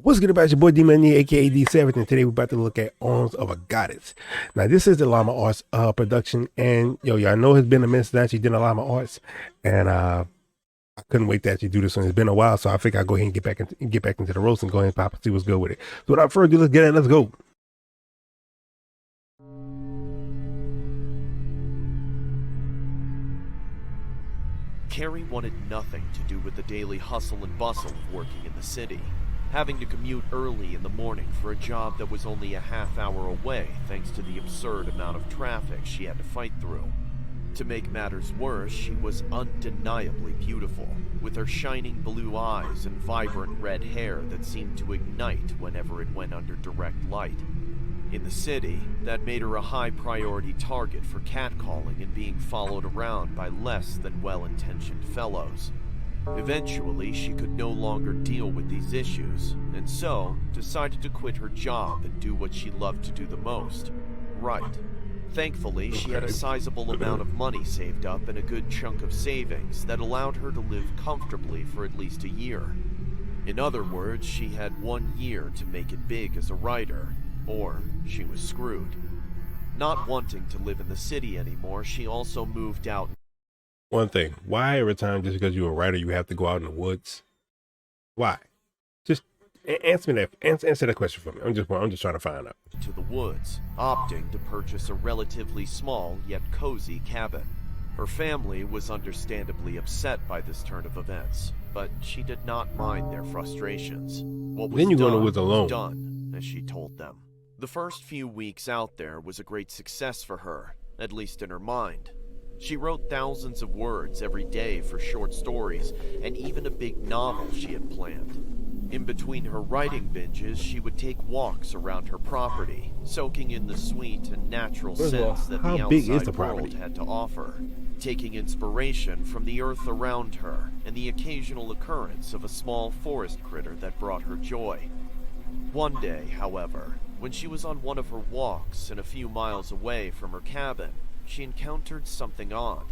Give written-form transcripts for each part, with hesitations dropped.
What's good about your boy D-Man, aka D.Savage, and today we're about to look at Arms of a Goddess. Now, this is the Llama Arts production, and y'all know it's been a minute since I actually did a Llama Arts, and I couldn't wait to actually do this one. It's been a while, so I think I'll go ahead and get back into the roast and go ahead and pop and see what's good with it. So without further ado, let's get it. Let's go. Carrie wanted nothing to do with the daily hustle and bustle of working in the city, having to commute early in the morning for a job that was only a half hour away thanks to the absurd amount of traffic she had to fight through. To make matters worse, she was undeniably beautiful, with her shining blue eyes and vibrant red hair that seemed to ignite whenever it went under direct light. In the city, that made her a high-priority target for catcalling and being followed around by less than well-intentioned fellows. Eventually, she could no longer deal with these issues, and so decided to quit her job and do what she loved to do the most: write. Thankfully, she had a sizable amount of money saved up and a good chunk of savings that allowed her to live comfortably for at least a year. In other words, she had 1 year to make it big as a writer, or she was screwed. Not wanting to live in the city anymore, she also moved out. One thing, why every time just because you're a writer you have to go out in the woods? Why? Just answer me that. Answer that question for me. I'm just trying to find out. To the woods, opting to purchase a relatively small yet cozy cabin. Her family was understandably upset by this turn of events, but she did not mind their frustrations. What was Then you go done in the woods alone. was done, as she told them. The first few weeks out there was a great success for her, at least in her mind. She wrote thousands of words every day for short stories, and even a big novel she had planned. In between her writing binges, she would take walks around her property, soaking in the sweet and natural scents that the outside world had to offer, taking inspiration from the earth around her and the occasional occurrence of a small forest critter that brought her joy. One day, however, when she was on one of her walks and a few miles away from her cabin, she encountered something odd.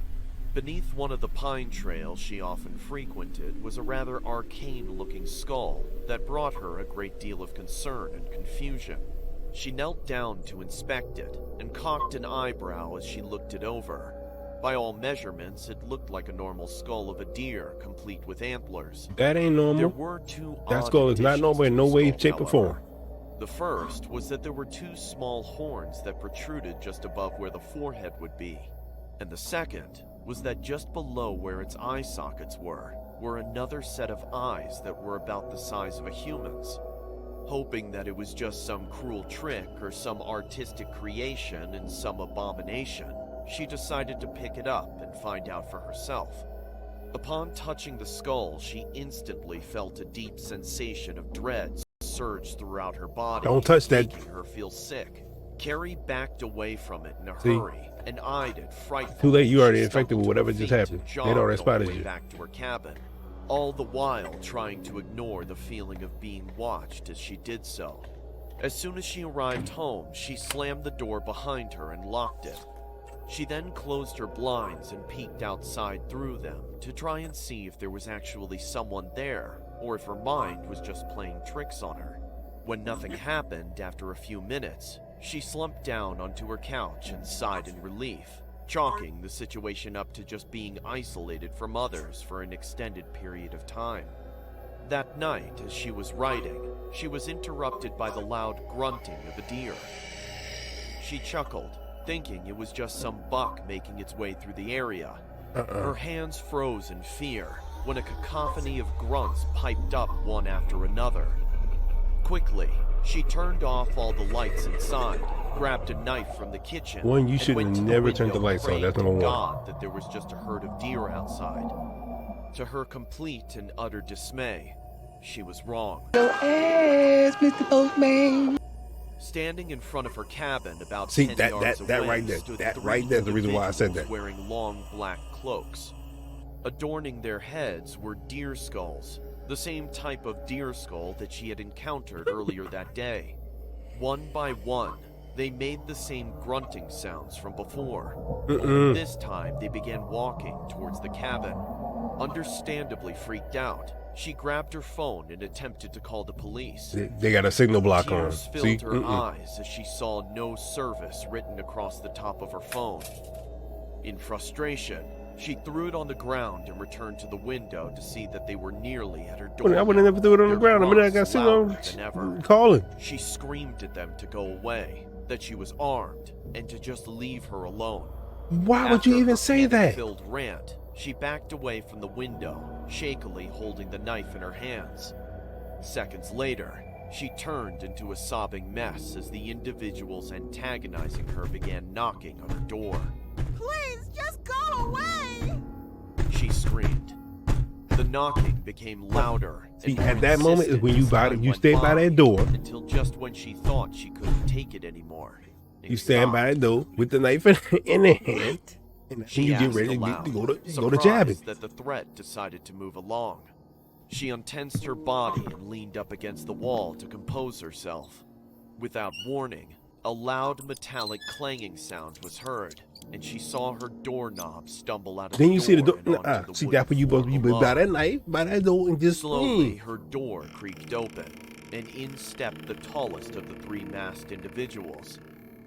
Beneath one of the pine trails she often frequented was a rather arcane-looking skull that brought her a great deal of concern and confusion. She knelt down to inspect it and cocked an eyebrow as she looked it over. By all measurements, it looked like a normal skull of a deer, complete with antlers. That ain't normal. There were two that skull is not normal in no way, shape, or form. The first was that there were two small horns that protruded just above where the forehead would be. And the second was that just below where its eye sockets were another set of eyes that were about the size of a human's. Hoping that it was just some cruel trick or some artistic creation and some abomination, she decided to pick it up and find out for herself. Upon touching the skull, she instantly felt a deep sensation of dread surge throughout her body. Don't touch that. Making her feel sick. Carrie backed away from it in a hurry and eyed it frightfully. Too late, you already infected with whatever just happened. They already spotted you. Back to her cabin, all the while trying to ignore the feeling of being watched as she did so. As soon as she arrived home, she slammed the door behind her and locked it. She then closed her blinds and peeked outside through them to try and see if there was actually someone there, or if her mind was just playing tricks on her. When nothing happened after a few minutes, she slumped down onto her couch and sighed in relief, chalking the situation up to just being isolated from others for an extended period of time. That night, as she was writing, she was interrupted by the loud grunting of a deer. She chuckled, thinking it was just some buck making its way through the area. Her hands froze in fear when a cacophony of grunts piped up one after another. Quickly, she turned off all the lights inside, grabbed a knife from the kitchen, One, you should never turn the lights on. That's number one. God that there was just a herd of deer outside. To her complete and utter dismay, she was wrong. Your ass, Mr. Postman. Standing in front of her cabin, about 10 yards away, right there, stood that three right there's the reason why I said that. wearing long black cloaks. Adorning their heads were deer skulls, the same type of deer skull that she had encountered earlier that day. One by one, they made the same grunting sounds from before. This time, they began walking towards the cabin. Understandably freaked out, She grabbed her phone and attempted to call the police. They got a signal block on. Tears See? filled her eyes as she saw "no service" written across the top of her phone. In frustration, she threw it on the ground and returned to the window to see that they were nearly at her door. I would have never threw it on the Their ground. I mean, I got grunts signal louder than ever. calling. She screamed at them to go away, that she was armed, and to just leave her alone. Why would you After even her say that? panic-filled rant, she backed away from the window, shakily holding the knife in her hands. Seconds later, she turned into a sobbing mess as the individuals antagonizing her began knocking on her door. Please, just go away! She screamed. The knocking became louder. and See, more at that moment is insistent when you as time you went stay by that door. until just when she thought she couldn't take it anymore. it You stand by stopped. that door with the knife in the hand, and She you get asked ready aloud, to go to surprised jabbing. that the threat decided to move along. She untensed her body and leaned up against the wall to compose herself. Without warning, a loud metallic clanging sound was heard, and she saw her doorknob stumble out of Then the you see the door door. and onto the See, wooden that's when you floor supposed to be below. by that knife, by that door, and just Slowly, her door creaked open, and in stepped the tallest of the three masked individuals.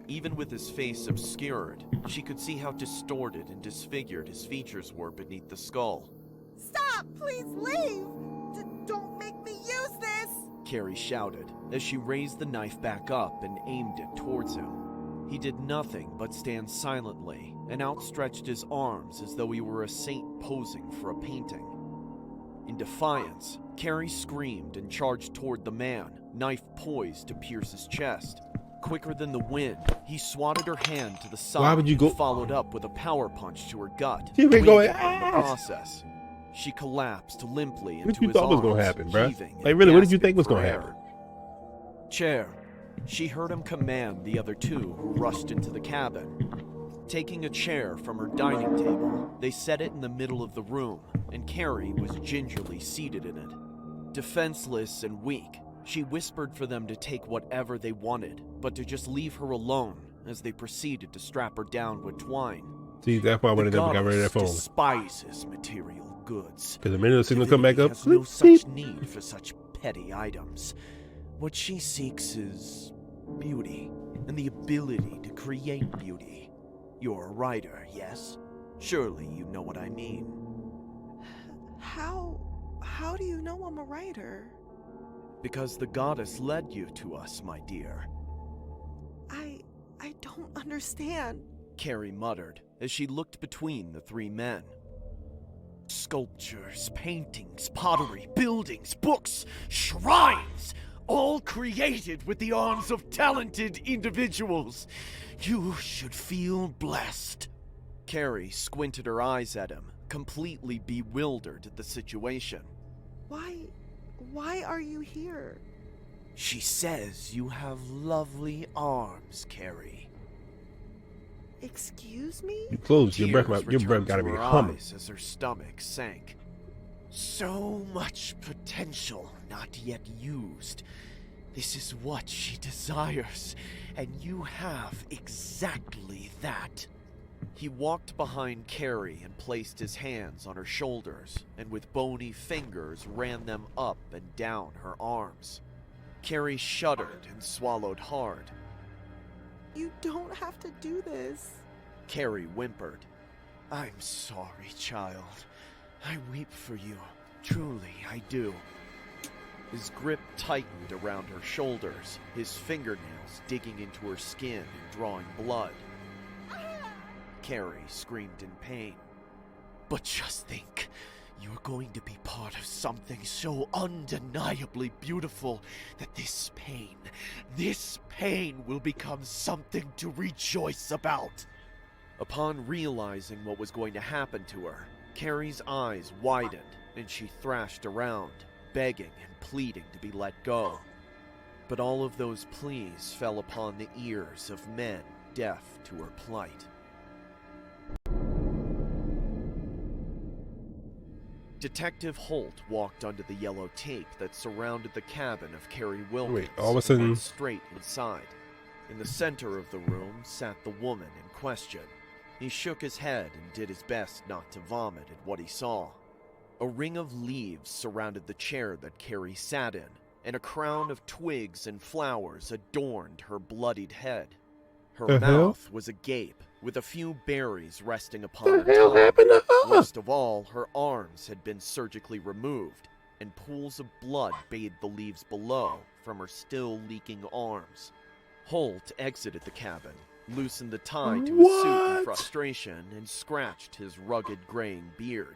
Even with his face obscured, she could see how distorted and disfigured his features were beneath the skull. Stop! Please leave! Don't make me use this! Carrie shouted as she raised the knife back up and aimed it towards him. He did nothing but stand silently and outstretched his arms as though he were a saint posing for a painting. In defiance, Carrie screamed and charged toward the man, knife poised to pierce his chest. Quicker than the wind, he swatted her hand to the side. Why would you go- and followed up with a power punch to her gut, She been going, wounding her in the "Ah!" process. She collapsed limply into What you his thought was gonna arms, happen, bruh? heaving Like, and really, what did you gasping think was for gonna air. happen? Chair. She heard him command the other two who rushed into the cabin. Taking a chair from her dining table, they set it in the middle of the room, and Carrie was gingerly seated in it. Defenseless and weak, she whispered for them to take whatever they wanted, but to just leave her alone as they proceeded to strap her down with twine. See, that's why I would have The never got rid of that goddess phone. despises material goods. Because the minute the signal come back up, Has no beep, such need for such petty items. What she seeks is beauty, and the ability to create beauty. You're a writer, yes? Surely you know what I mean. How do you know I'm a writer? Because the goddess led you to us, my dear. I don't understand. Carrie muttered as she looked between the three men. Sculptures, paintings, pottery, buildings, books, shrines, all created with the arms of talented individuals. You should feel blessed. Carrie squinted her eyes at him, completely bewildered at the situation. Why are you here? She says you have lovely arms, Carrie. Excuse me? you close your breath. Tears Your breath returned gotta to be her humming. eyes as her stomach sank. So much potential not yet used. This is what she desires, and you have exactly that. He walked behind Carrie and placed his hands on her shoulders, and with bony fingers ran them up and down her arms. Carrie shuddered and swallowed hard. You don't have to do this. Carrie whimpered. I'm sorry, child. I weep for you. Truly, I do. His grip tightened around her shoulders, his fingernails digging into her skin and drawing blood. Carrie screamed in pain. But just think, you're going to be part of something so undeniably beautiful that this pain will become something to rejoice about. Upon realizing what was going to happen to her, Carrie's eyes widened and she thrashed around, begging and pleading to be let go. But all of those pleas fell upon the ears of men deaf to her plight. Detective Holt walked under the yellow tape that surrounded the cabin of Carrie Wilkins. Wait, all of a and sudden- went straight inside. In the center of the room sat the woman in question. He shook his head and did his best not to vomit at what he saw. A ring of leaves surrounded the chair that Carrie sat in, and a crown of twigs and flowers adorned her bloodied head. Her The hell? mouth was agape, with a few berries resting What upon the her hell tongue. happened to her? Worst of all, her arms had been surgically removed, and pools of blood bathed the leaves below from her still leaking arms. Holt exited the cabin, loosened the tie to his suit in What? frustration, and scratched his rugged graying beard.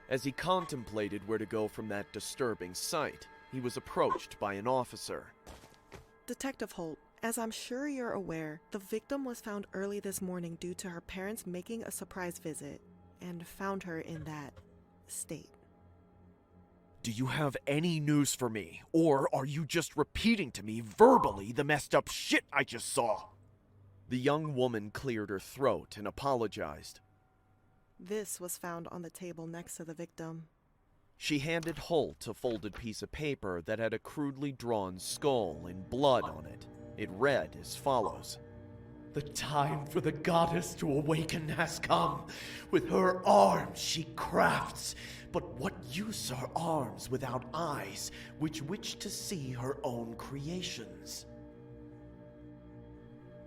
As he contemplated where to go from that disturbing sight, he was approached by an officer. Detective Holt, as I'm sure you're aware, the victim was found early this morning due to her parents making a surprise visit and found her in that state. Do you have any news for me, or are you just repeating to me verbally the messed up shit I just saw? The young woman cleared her throat and apologized. This was found on the table next to the victim. She handed Holt a folded piece of paper that had a crudely drawn skull and blood on it. It read as follows. The time for the goddess to awaken has come. With her arms she crafts. But what use are arms without eyes, which wish to see her own creations?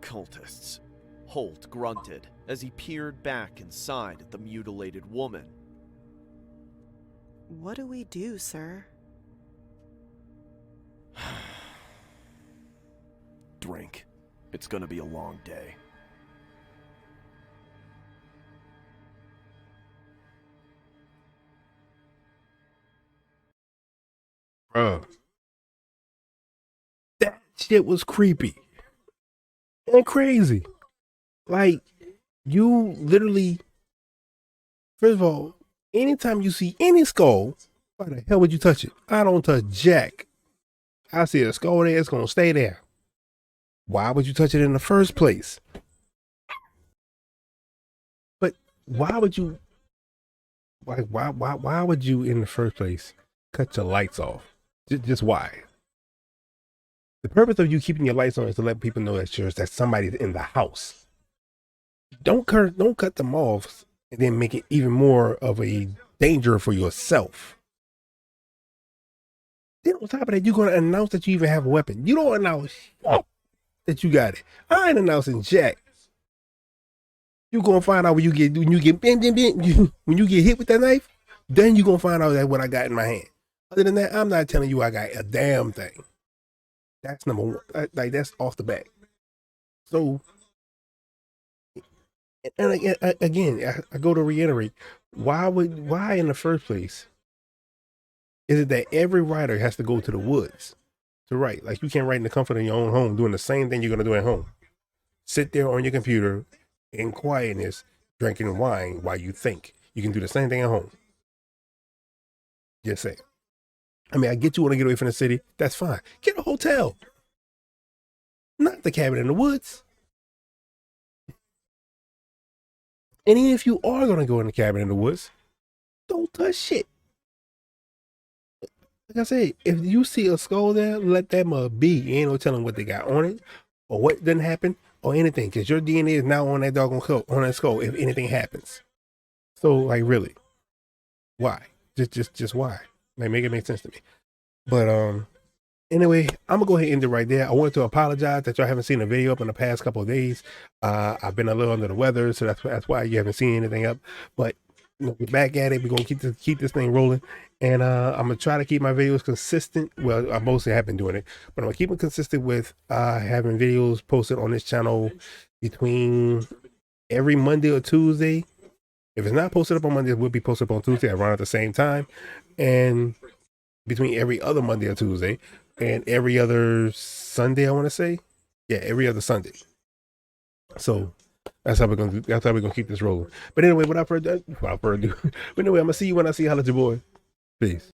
Cultists. Holt grunted as he peered back inside at the mutilated woman. What do we do, sir? Drink. It's gonna be a long day. Bruh. That shit was creepy and crazy. Like, you literally, first of all, anytime you see any skull, why the hell would you touch it? I don't touch jack. I see a skull there, it's gonna stay there. Why would you touch it in the first place? But why would you, why would you in the first place cut your lights off? Just why? The purpose of you keeping your lights on is to let people know that somebody's in the house. Don't cut them off and then make it even more of a danger for yourself. Then on top of that, you're gonna announce that you even have a weapon. You don't announce that you got it. I ain't announcing jack. You're gonna find out when you get when you get hit with that knife. Then you're gonna find out that what I got in my hand. Other than that, I'm not telling you I got a damn thing. That's number one. Like, that's off the bat. So, and again, I go to reiterate, why in the first place is it that every writer has to go to the woods to write? Like, you can't write in the comfort of your own home doing the same thing you're going to do at home. Sit there on your computer in quietness, drinking wine while you think. You can do the same thing at home. Just say. I mean, I get you want to get away from the city. That's fine. Get a hotel. Not the cabin in the woods. And even if you are going to go in the cabin in the woods, don't touch shit. Like I said, if you see a skull there, let that mother be. You ain't no telling what they got on it or what didn't happen or anything, because your DNA is now on that doggone skull if anything happens. So, like, really, why? Just why? Like, make it make sense to me. But anyway, I'm gonna go ahead and end it right there. I wanted to apologize that y'all haven't seen a video up in the past couple of days. I've been a little under the weather, so that's why you haven't seen anything up. But you know, we're back at it. We're gonna keep this thing rolling, and I'm gonna try to keep my videos consistent. Well, I mostly have been doing it, but I'm gonna keep it consistent with having videos posted on this channel between every Monday or Tuesday. If it's not posted up on Monday, it will be posted up on Tuesday around at the same time, and between every other Monday or Tuesday and every other Sunday, I want to say. Yeah, every other Sunday. So that's how we're gonna keep this rolling. But anyway, without further ado. But anyway, I'm gonna see you when I see you. Holla at your boy. Peace.